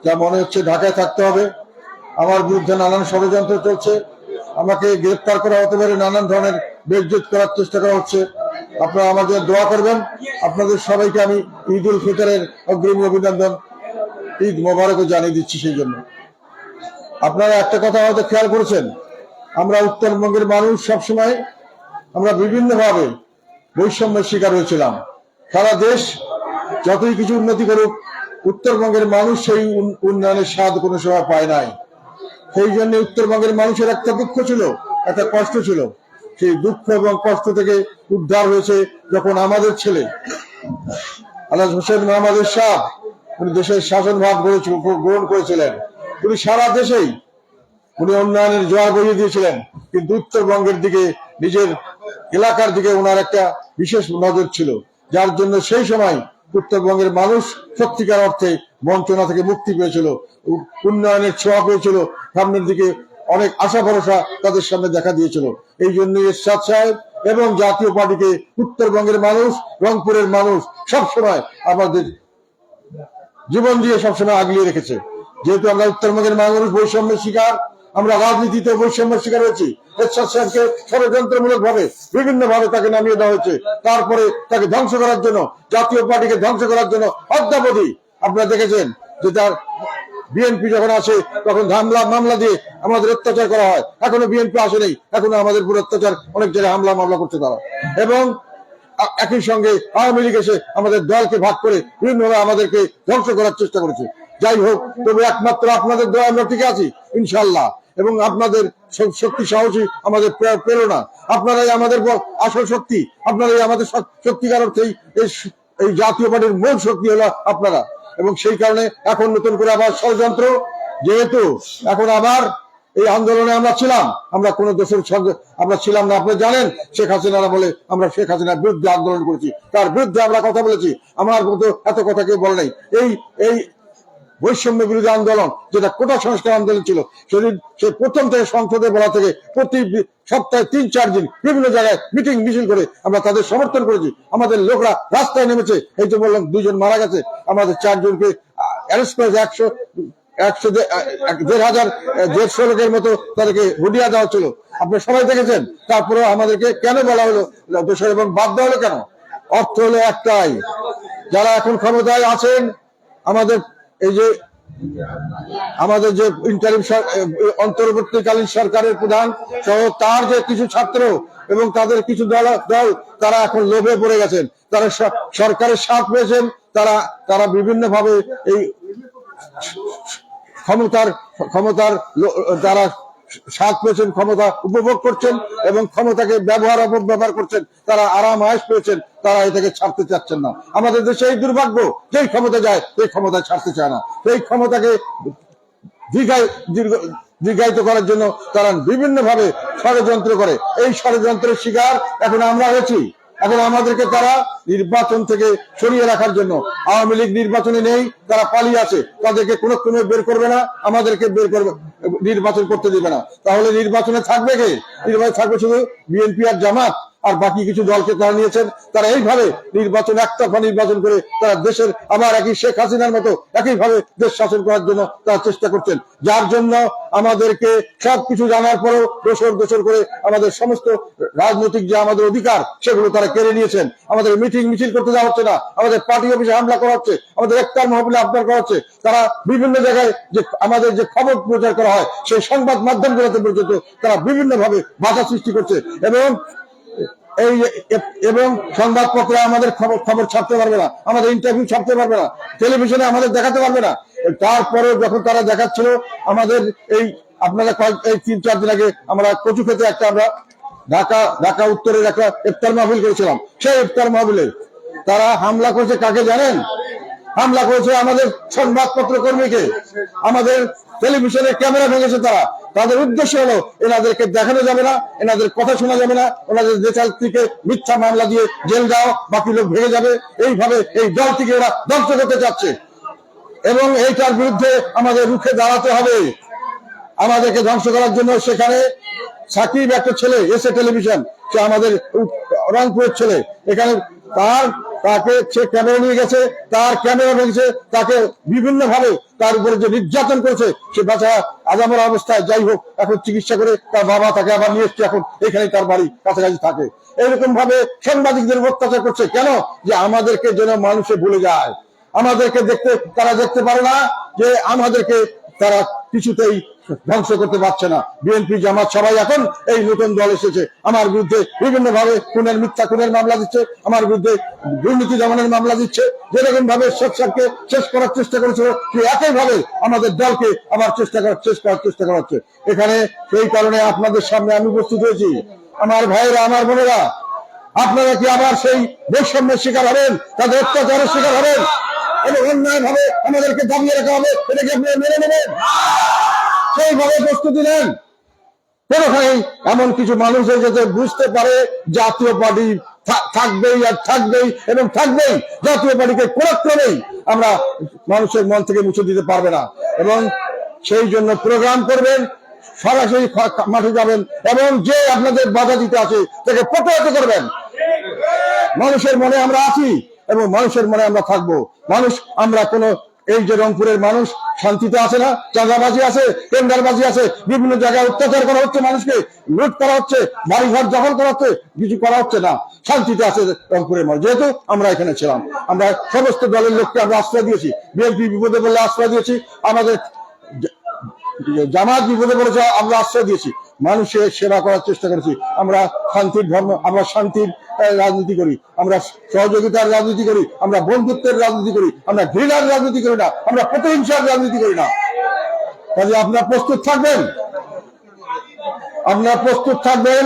যা মনে হচ্ছে ঢাকায় থাকতে হবে। আমার বিরুদ্ধে নানান ষড়যন্ত্র চলছে, আমাকে গ্রেফতার করা হতে পারে, নানান ধরনের বেইজ্জত করার চেষ্টা করা হচ্ছে। আপনারা আমাদের দোয়া করবেন। আপনাদের সবাইকে আমি ঈদ উল ফিতরের অগ্রিম অভিনন্দন, ঈদ মোবারকও জানিয়ে দিচ্ছি। সেই জন্য আপনারা একটা কথা হয়তো খেয়াল করেছেন, আমরা উত্তরবঙ্গের মানুষ সবসময় আমরা বিভিন্নভাবে বৈষম্যের শিকার হয়েছিলাম। সারা দেশ যতই কিছু উন্নতি করুক, উত্তরবঙ্গের মানুষ সেই উন্নয়নের স্বাদ কোনো সময় পায় নাই। সেই জন্য উত্তরবঙ্গের মানুষের একটা দুঃখ ছিল, একটা কষ্ট ছিল। সেই দুঃখ এবং কষ্ট থেকে উদ্ধার হয়েছে যখন আমাদের ছেলে আলহাজ হোসেন মোহাম্মদ এরশাদ, উনি দেশের শাসনভার গ্রহণ করেছিলেন। উনি সারা দেশেই উনি উন্নয়নের জোয়ার বইয়ে দিয়েছিলেন, কিন্তু উত্তরবঙ্গের দিকে, নিজের এলাকার দিকে ওনার একটা বিশেষ নজর ছিল, যার জন্য সেই সময় উত্তরবঙ্গের মানুষ সত্যিকার অর্থে বঞ্চনা থেকে মুক্তি পেয়েছিল, উন্নয়নের ছোঁয়া পেয়েছিল, সামনের দিকে অনেক আশা ভরসা তাদের সামনে দেখা দিয়েছিল। এই জন্য এরশাদ সাহেব এবং জাতীয় পার্টিকে উত্তরবঙ্গের মানুষ, রংপুরের মানুষ সবসময় আমাদের জীবন দিয়ে সবসময় আগলিয়ে রেখেছে। যেহেতু আমরা উত্তরবঙ্গের মানুষ বৈষম্যের শিকার, আমরা রাজনীতিতে বৈষম্যের শিকার হয়েছি। এরশাদ সাহেবকে ষড়যন্ত্রমূলক ভাবে বিভিন্ন ভাবে তাকে নামিয়ে দেওয়া হয়েছে, তারপরে তাকে ধ্বংস করার জন্য, জাতীয় পার্টিকে ধ্বংস করার জন্য অদ্যাবধি আপনারা দেখেছেন যে তার বিএনপি যখন আসে তখন মামলা দিয়ে আমাদের অত্যাচার করা হয়। এখনো বিএনপি আসে নেই, এখনো আমাদের পুরো অত্যাচার, অনেক জায়গায় মামলা করছে তারা। এবং একই সঙ্গে আওয়ামী লীগ এসে আমাদের দলকে ভাগ করে বিভিন্নভাবে আমাদেরকে ধ্বংস করার চেষ্টা করেছে। যাই হোক, তবে একমাত্র আপনাদের দোয়া আমরা টিকে আছি ইনশাল্লাহ, এবং আপনাদের শক্তি সাহসী আমাদের প্রেরণা, আপনারাই আমাদের আসল শক্তি, আপনারাই আমাদের সত্যিকার অর্থেই এই জাতীয় পার্টির মূল শক্তি হলো আপনারা। এবং সেই কারণে এখন নতুন করে আবার ষড়যন্ত্র, যেহেতু এখন আবার এই আন্দোলনে আমরা ছিলাম, আমরা কোন দেশের সঙ্গে আমরা ছিলাম না। আপনি জানেন শেখ হাসিনা বলে আমরা শেখ হাসিনার বিরুদ্ধে আন্দোলন করেছি, তার বিরুদ্ধে আমরা কথা বলেছি। আমার মতো এত কথা কেউ বলে নাই। এই বৈষম্য বিরোধী আন্দোলন, যেটা কোটা সংস্কার আন্দোলন ছিল, সেদিন সে প্রথম থেকে সংসদে বলা থেকে প্রতি সপ্তাহে ৩-৪ দিন বিভিন্ন জায়গায় মিটিং মিছিল করে আমরা তাদের সমর্থন করেছি। আমাদের লোকরা রাস্তায় নেমেছে। এই তো বললাম 2 জন মারা গেছে, আমাদের 4 জনকে অ্যারেস্ট করেছে, 1,500 লোকের মতো তাদেরকে হুডিয়া দেওয়া ছিল, আপনি সবাই দেখেছেন। তারপরে আমাদেরকে কেন বলা হলো দোষর এবং বাদ দেওয়া হলো কেন? অর্থ হলো একটাই, যারা এখন ক্ষমতায় আছেন, আমাদের যে ইন্টারিম অন্তর্বর্তীকালীন সরকারের প্রধান সহ তার যে কিছু ছাত্র এবং তাদের কিছু দল তারা এখন লোভে পড়ে গেছেন। তারা সরকারের স্বাদ পেয়েছেন, তারা বিভিন্ন ভাবে এই ক্ষমতার তারা স্বাদ পেয়েছেন, ক্ষমতা উপভোগ করছেন এবং ক্ষমতাকে অপব্যবহার করছেন। তারা আরাম আয়েশ পেয়েছেন, তারা এ থেকে ছাড়তে চাচ্ছেন না। আমাদের দেশে এই দুর্ভাগ্য, যেই ক্ষমতা যায় সেই ক্ষমতায় ছাড়তে চায় না। সেই ক্ষমতাকে দীর্ঘায়িত করার জন্য তারা বিভিন্ন ভাবে ষড়যন্ত্র করে। এই ষড়যন্ত্রের শিকার এখন আমরা হয়েছি। এখন আমাদেরকে তারা নির্বাচন থেকে সরিয়ে রাখার জন্য, আওয়ামী লীগ নির্বাচনে নেই, তারা পালিয়ে আছে, তাদেরকে কোনো বের করবে না, আমাদেরকে বের করবে, নির্বাচন করতে দেবে না। তাহলে নির্বাচনে থাকবে কে? নির্বাচনে থাকবে শুধু বিএনপি আর জামাত, আর বাকি কিছু দলকে তারা নিয়েছেন। তারা এইভাবে নির্বাচন, একতরফা নির্বাচন করে তারা দেশের আবার একই শেখ হাসিনার মতো একইভাবে দেশ শাসন করার জন্য তারা চেষ্টা করছেন, যার জন্য আমাদেরকে সবকিছু জানার পরেও দোষর করে আমাদের সমস্ত রাজনৈতিক যে আমাদের অধিকার সেগুলো তারা কেড়ে নিয়েছেন। আমাদের মিটিং মিছিল করতে যাওয়া হচ্ছে না, আমাদের পার্টি অফিসে হামলা করা হচ্ছে, আমাদের ইফতার মাহফিলে আবদার করা হচ্ছে। তারা বিভিন্ন জায়গায় যে আমাদের যে খবর প্রচার করা হয় সেই সংবাদ মাধ্যমগুলোতে পর্যন্ত তারা বিভিন্ন ভাবে বাধা সৃষ্টি করছে, এবং সংবাদপত্রে আমাদের খবর ছাপতে পারবে না, আমাদের ইন্টারভিউ ছাপতে পারবে না, টেলিভিশনে আমাদের দেখাতে পারবে না। তারপরে যখন তারা দেখাচ্ছিল আমাদের আপনারা এই 3-4 দিন আগে আমরা কচু খেতে আমরা ঢাকা উত্তরের একটা ইফতার মাহফিল করেছিলাম। সেই ইফতার মাহফিলে তারা হামলা করেছে কাকে জানেন? হামলা করেছে আমাদের সংবাদপত্র কর্মীকে, আমাদের টেলিভিশনের ক্যামেরা ভেঙেছে তারা। তাদের উদ্দেশ্য হলো এনাদেরকে দেখানো যাবে না, এনাদের কথা শোনা যাবে না, ওনাদের দেশালটিকে মিথ্যা মামলা দিয়ে জেল দাও, বাকি লোক ভেঙে যাবে। এইভাবে এই দলটিকে ওরা ধ্বংস করতে চাচ্ছে এবং এইটার বিরুদ্ধে আমাদের রুখে দাঁড়াতে হবে। আমাদেরকে ধ্বংস করার জন্য সেখানে সাকিব একটা ছেলে এসে টেলিভিশন, সে আমাদের রংপুরের ছেলে, এখানে তাকে সে ক্যামেরা নিয়ে গেছে, তার ক্যামেরা ভেঙেছে, তাকে বিভিন্ন ভাবে তার উপরে যে নির্যাতন করেছে, সে বাচ্চা আজামরা অবস্থায় যাই হোক এখন চিকিৎসা করে তার বাবা তাকে আবার নিয়ে এসছে, এখন এখানে তার বাড়ি কাছাকাছি থাকে। এরকম ভাবে সাংবাদিকদের অত্যাচার করছে কেন? যে আমাদেরকে যেন মানুষে ভুলে যায়, আমাদেরকে তারা দেখতে পারে না যে আমাদেরকে তারা কিছুতেই ধ্বংস করতে পারছে না। বিএনপি জামাত সবাই এখন এই নতুন দল এসেছে, আমার বিরুদ্ধে বিভিন্ন ভাবে মিথ্যা খুনের মামলা দিচ্ছে, আমার বিরুদ্ধে দুর্নীতি দমনের মামলা দিচ্ছে। যেরকম ভাবে সরকারকে শেষ করার চেষ্টা করেছিল, একই ভাবে আমাদের দলকে আবার শেষ করার চেষ্টা করা হচ্ছে এখানে। সেই কারণে আপনাদের সামনে আমি উপস্থিত হয়েছি। আমার ভাইয়েরা, আমার বোনেরা, আপনারা কি আবার সেই বৈষম্যের শিকার হবেন, তাদের অত্যাচারের শিকার হবেন এবং অন্যায় ভাবে আমাদেরকে দাবিয়ে রাখা হবে? এটা কি আপনারা মেনে নেবেন? সেইভাবে প্রস্তুতি নেন। কোনোখানেই এমন কিছু মানুষ যাতে বুঝতে পারে জাতীয় পার্টি থাকবেই আর থাকবেই এবং থাকবেই, জাতীয় পার্টিকে কোনো ক্রমেই আমরা মানুষের মন থেকে মুছে দিতে পারবে না। এবং সেই জন্য প্রোগ্রাম করবেন, সরাসরি মাঠে যাবেন এবং যে আপনাদের বাধা দিতে আছে তাকে প্রতিহত করবেন। মানুষের মনে আমরা আছি এবং মানুষের মনে আমরা থাকবো। মানুষ আমরা কোনো, এই যে রংপুরের মানুষ শান্তিতে আছে না, চাঁদাবাজি আছে, টেন্ডারবাজি আছে, বিভিন্ন জায়গায় অত্যাচার করা হচ্ছে, মানুষকে লুট করা হচ্ছে, বাড়িঘর দখল করা হচ্ছে, কিছু করা হচ্ছে না, শান্তিতে আছে রংপুরের মানুষ। যেহেতু আমরা এখানে ছিলাম, আমরা সমস্ত দলের লোককে আমরা আশ্রয় দিয়েছি, বিএনপি বিপদে বললে আশ্রয় দিয়েছি, আমাদের জামাত বিপদে পড়েছে আমরা আশ্রয় দিয়েছি, মানুষের সেবা করার চেষ্টা করেছি। আমরা শান্তির ধর্ম, আমরা শান্তির রাজনীতি করি, আমরা সহযোগিতার রাজনীতি করি, আমরা বন্ধুত্বের রাজনীতি করি, আমরা ঘৃণার রাজনীতি করি না, আমরা প্রতিহিংসার রাজনীতি করি না। কাজে আপনারা প্রস্তুত থাকবেন, আপনারা প্রস্তুত থাকবেন।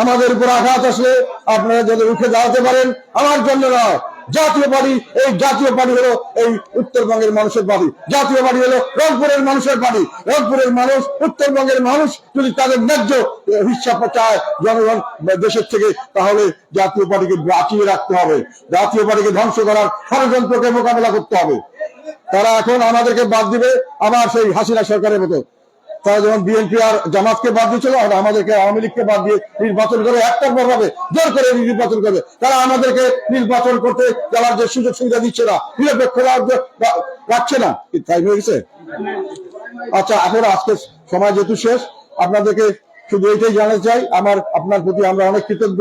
আমাদের উপর আঘাত আসলে আপনারা যাতে উঠে দাঁড়াতে পারেন, আমার জন্য নয়, জাতীয় পার্টি, এই জাতীয় পার্টি হলো এই উত্তরবঙ্গের মানুষের পার্টি, জাতীয় পার্টি হলো রংপুরের মানুষের পার্টি। রংপুরের মানুষ, উত্তরবঙ্গের মানুষ যদি তাদের ন্যায্য হিসাব চায় জনগণ দেশের থেকে, তাহলে জাতীয় পার্টিকে বাঁচিয়ে রাখতে হবে, জাতীয় পার্টিকে ধ্বংস করার ষড়যন্ত্রকে মোকাবেলা করতে হবে। তারা এখন আমাদেরকে বাদ দিবে আবার সেই হাসিনা সরকারের মতো। তারা যেমন বিএনপি আর জামাতকে বাদ দিয়েছিল, আর আমাদেরকে আওয়ামী লীগকে বাদ দিয়ে নির্বাচন করে একটার পর হবে জোর করে নির্বাচন করবে। তারা আমাদেরকে নির্বাচন করতে যাওয়ার যে সুযোগ সুবিধা দিচ্ছে না, নিরপেক্ষ রাখছে না, তাই হয়ে গেছে। আচ্ছা, এখন আজকে সময় যেহেতু শেষ, আপনাদেরকে শুধু এটাই জানাতে চাই, আপনার প্রতি আমরা অনেক কৃতজ্ঞ।